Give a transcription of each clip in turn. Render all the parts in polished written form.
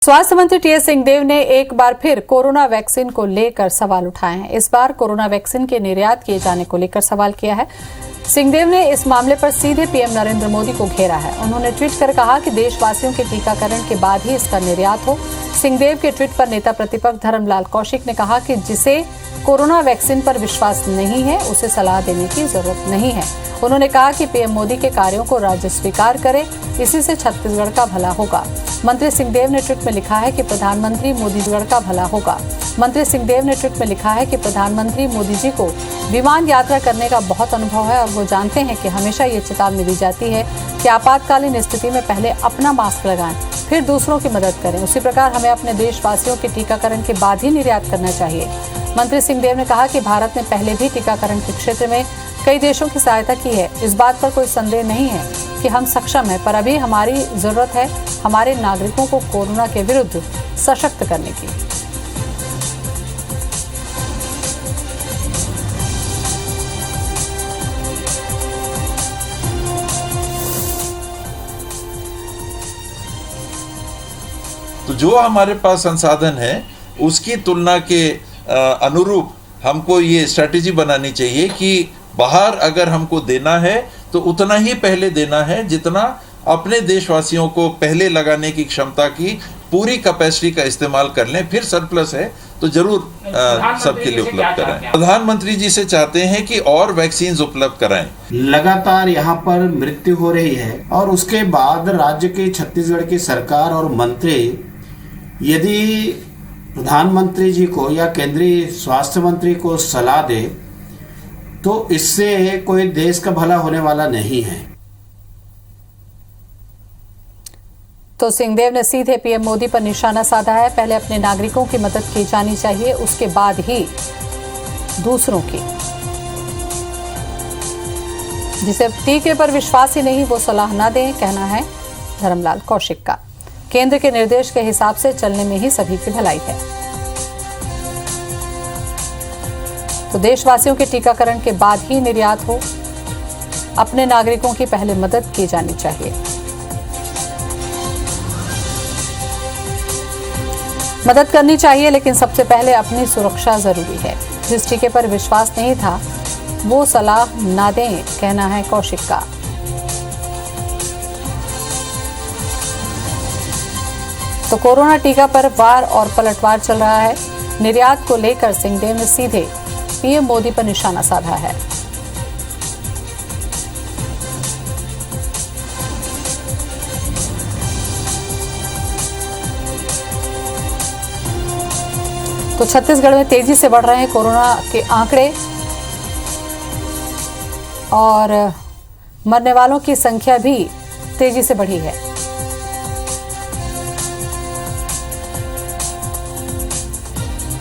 स्वास्थ्य मंत्री टीएस सिंहदेव ने एक बार फिर कोरोना वैक्सीन को लेकर सवाल उठाए हैं। इस बार कोरोना वैक्सीन के निर्यात किए जाने को लेकर सवाल किया है। सिंहदेव ने इस मामले पर सीधे पीएम नरेंद्र मोदी को घेरा है। उन्होंने ट्वीट कर कहा कि देशवासियों के टीकाकरण के बाद ही इसका निर्यात हो। सिंहदेव के ट्वीट पर नेता प्रतिपक्ष धर्मलाल कौशिक ने कहा कि जिसे कोरोना वैक्सीन पर विश्वास नहीं है उसे सलाह देने की जरूरत नहीं है। उन्होंने कहा कि पीएम मोदी के कार्यों को राज्य स्वीकार करे, इसी से छत्तीसगढ़ का भला होगा। मंत्री सिंहदेव ने ट्वीट में लिखा है कि प्रधानमंत्री मोदी जी का भला होगा। मंत्री सिंहदेव ने ट्वीट में लिखा है कि प्रधानमंत्री मोदी जी को विमान यात्रा करने का बहुत अनुभव है और वो जानते हैं कि हमेशा ये चेतावनी दी जाती है कि आपातकालीन स्थिति में पहले अपना मास्क लगाएं, फिर दूसरों की मदद करें। उसी प्रकार हमें अपने देशवासियों के टीकाकरण के बाद ही निर्यात करना चाहिए। मंत्री सिंहदेव ने कहा कि भारत ने पहले भी टीकाकरण के क्षेत्र में कई देशों की सहायता की है। इस बात पर कोई संदेह नहीं है कि हम सक्षम हैं, पर अभी हमारी जरूरत है हमारे नागरिकों को कोरोना के विरुद्ध सशक्त करने की। तो जो हमारे पास संसाधन है उसकी तुलना के अनुरूप हमको ये स्ट्रैटेजी बनानी चाहिए कि बाहर अगर हमको देना है तो उतना ही पहले देना है जितना अपने देशवासियों को पहले लगाने की क्षमता की पूरी कैपेसिटी का इस्तेमाल कर लें। फिर सरप्लस है तो जरूर सबके लिए उपलब्ध कराएं। प्रधानमंत्री जी से चाहते हैं कि और वैक्सीन उपलब्ध कराएं। लगातार यहाँ पर मृत्यु हो रही है और उसके बाद राज्य के छत्तीसगढ़ की सरकार और मंत्री यदि प्रधानमंत्री जी को या केंद्रीय स्वास्थ्य मंत्री को सलाह दे तो इससे कोई देश का भला होने वाला नहीं है। तो सिंहदेव ने सीधे पीएम मोदी पर निशाना साधा है। पहले अपने नागरिकों की मदद की जानी चाहिए, उसके बाद ही दूसरों की। जिसे टीके पर विश्वास ही नहीं वो सलाह ना दें, कहना है धर्मलाल कौशिक का। केंद्र के निर्देश के हिसाब से चलने में ही सभी की भलाई है। तो देशवासियों के टीकाकरण के बाद ही निर्यात हो, अपने नागरिकों की पहले मदद की जानी चाहिए। मदद करनी चाहिए लेकिन सबसे पहले अपनी सुरक्षा जरूरी है। जिस टीके पर विश्वास नहीं था वो सलाह ना दें, कहना है कौशिक का। तो कोरोना टीका पर वार और पलटवार चल रहा है। निर्यात को लेकर सिंहदेव ने सीधे पीएम मोदी पर निशाना साधा है। तो छत्तीसगढ़ में तेजी से बढ़ रहे हैं कोरोना के आंकड़े और मरने वालों की संख्या भी तेजी से बढ़ी है।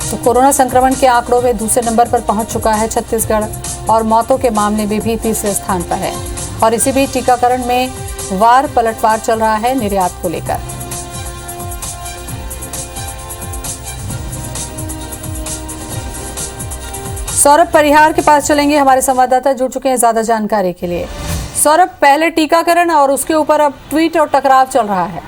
तो कोरोना संक्रमण के आंकड़ों में दूसरे नंबर पर पहुंच चुका है छत्तीसगढ़ और मौतों के मामले में भी तीसरे स्थान पर है। और इसी बीच टीकाकरण में वार पलटवार चल रहा है निर्यात को लेकर। सौरभ परिहार के पास चलेंगे, हमारे संवाददाता जुड़ चुके हैं ज्यादा जानकारी के लिए। सौरभ, पहले टीकाकरण और उसके ऊपर अब ट्वीट और टकराव चल रहा है।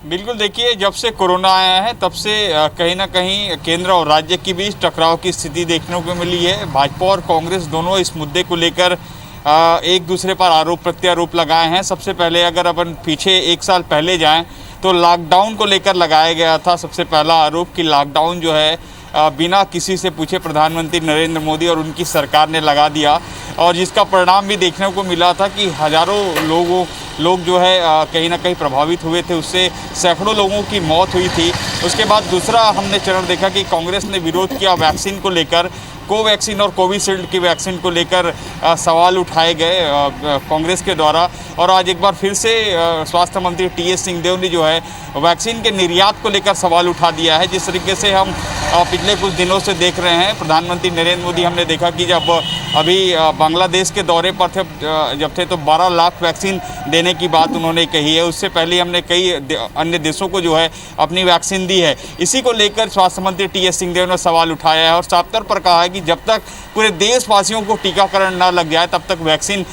बिल्कुल, देखिए जब से कोरोना आया है तब से कहीं ना कहीं केंद्र और राज्य के बीच टकराव की स्थिति देखने को मिली है। भाजपा और कांग्रेस दोनों इस मुद्दे को लेकर एक दूसरे पर आरोप प्रत्यारोप लगाए हैं। सबसे पहले अगर अपन पीछे एक साल पहले जाएं तो लॉकडाउन को लेकर लगाया गया था सबसे पहला आरोप कि लॉकडाउन जो है बिना किसी से पूछे प्रधानमंत्री नरेंद्र मोदी और उनकी सरकार ने लगा दिया और जिसका परिणाम भी देखने को मिला था कि हज़ारों लोग जो है कहीं ना कहीं प्रभावित हुए थे। उससे सैकड़ों लोगों की मौत हुई थी। उसके बाद दूसरा हमने चरण देखा कि कांग्रेस ने विरोध किया वैक्सीन को लेकर। कोवैक्सीन और कोविशील्ड की वैक्सीन को लेकर सवाल उठाए गए कांग्रेस के द्वारा और आज एक बार फिर से स्वास्थ्य मंत्री टीएस सिंहदेव ने जो है वैक्सीन के निर्यात को लेकर सवाल उठा दिया है। जिस तरीके से हम पिछले कुछ दिनों से देख रहे हैं, प्रधानमंत्री नरेंद्र मोदी हमने देखा कि जब अभी बांग्लादेश के दौरे पर थे तो 12 लाख वैक्सीन देने की बात उन्होंने कही है। उससे पहले हमने कई अन्य देशों को जो है अपनी वैक्सीन दी है। इसी को लेकर स्वास्थ्य मंत्री टीएस सिंहदेव ने सवाल उठाया है और साफ तौर पर कहा है कि जब तक पूरे देशवासियों को टीकाकरण ना लग जाए तब तक वैक्सीन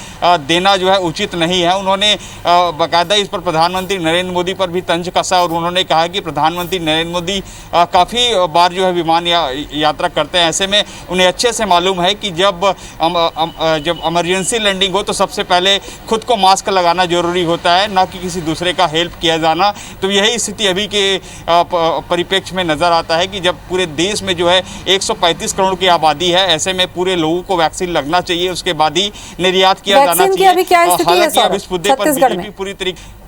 देना जो है उचित नहीं है। उन्होंने बाकायदा इस पर प्रधानमंत्री नरेंद्र मोदी पर भी तंज कसा और उन्होंने कहा कि प्रधानमंत्री नरेंद्र मोदी काफ़ी बार जो है विमान यात्रा करते हैं, ऐसे में उन्हें अच्छे से मालूम है कि जब इमरजेंसी लैंडिंग हो तो सबसे पहले खुद को मास्क लगाना जरूरी होता है, ना कि किसी दूसरे का हेल्प किया जाना। तो यही स्थिति अभी के परिप्रेक्ष्य में नज़र आता है कि जब पूरे देश में जो है 135 करोड़ की आबादी है, ऐसे में पूरे लोगों को वैक्सीन लगना चाहिए, उसके बाद ही निर्यात किया जाना चाहिए। अभी क्या स्थिति है हालांकि अब इस मुद्दे पर बीजेपी पूरी तरीके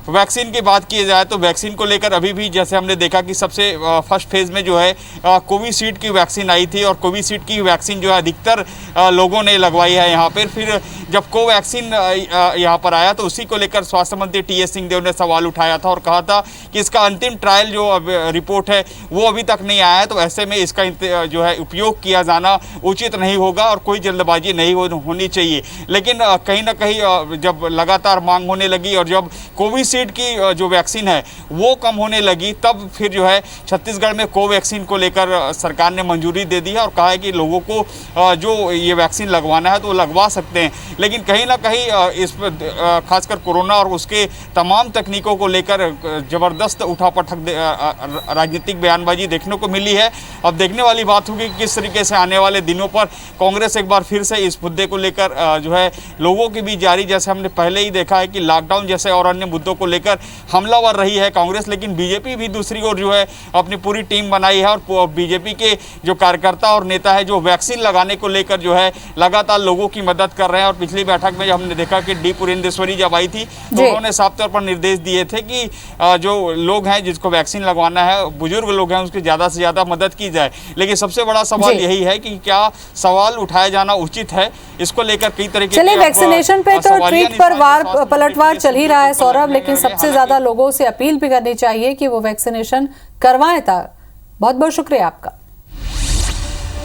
वैक्सीन की बात की जाए तो वैक्सीन को लेकर अभी भी जैसे हमने देखा कि सबसे फर्स्ट फेज में जो है कोविशील्ड की वैक्सीन आई थी और कोविशील्ड की वैक्सीन जो है अधिकतर लोगों ने लगवाई है यहाँ पर। फिर जब कोवैक्सीन यहाँ पर आया तो उसी को लेकर स्वास्थ्य मंत्री टी.एस. सिंहदेव ने सवाल उठाया था और कहा था कि इसका अंतिम ट्रायल जो रिपोर्ट है वो अभी तक नहीं आया है, तो ऐसे में इसका जो है उपयोग किया जाना उचित नहीं होगा और कोई जल्दबाजी नहीं होनी चाहिए। लेकिन कहीं ना कहीं जब लगातार मांग होने लगी और जब कोविशील्ड की जो वैक्सीन है वो कम होने लगी, तब फिर जो है छत्तीसगढ़ में कोवैक्सीन को लेकर सरकार ने मंजूरी दे दी है और कहा है कि लोगों को जो ये वैक्सीन लगवाना है तो वो लगवा सकते हैं। लेकिन कहीं ना कहीं इस पर खासकर कोरोना और उसके तमाम तकनीकों को लेकर ज़बरदस्त उठापटक राजनीतिक बयानबाजी देखने को मिली है। अब देखने वाली बात होगी कि किस तरीके से आने वाले दिनों पर कांग्रेस एक बार फिर से इस मुद्दे को लेकर जो है लोगों के बीच जारी, जैसे हमने पहले ही देखा है कि लॉकडाउन जैसे और अन्य मुद्दों को लेकर हमलावर रही है कांग्रेस, लेकिन बीजेपी भी दूसरी ओर जो है अपनी पूरी टीम बनाई है और बीजेपी के जो कार्यकर्ता और नेता है जो वैक्सीन लगाने को लेकर जो है लगातार लोगों की मदद कर रहे हैं। और पिछली बैठक में हमने देखा कि डी पुरेंदेश्वरी जब आई थी तो उन्होंने साफ तौर पर निर्देश दिए थे कि जो लोग हैं जिसको वैक्सीन लगवाना है, बुजुर्ग लोग हैं, उसकी ज़्यादा से ज़्यादा मदद की जाए। लेकिन सबसे बड़ा सवाल यही है कि क्या सवाल उठाया जाना उचित है, इसको लेकर कई तरह के चलिए वैक्सीनेशन पे तो ट्वीट पर पलटवार चल ही रहा है सौरभ, लेकिन सबसे ज्यादा लोगों से अपील भी करनी चाहिए कि वो वैक्सीनेशन करवाएं। बहुत बहुत शुक्रिया आपका।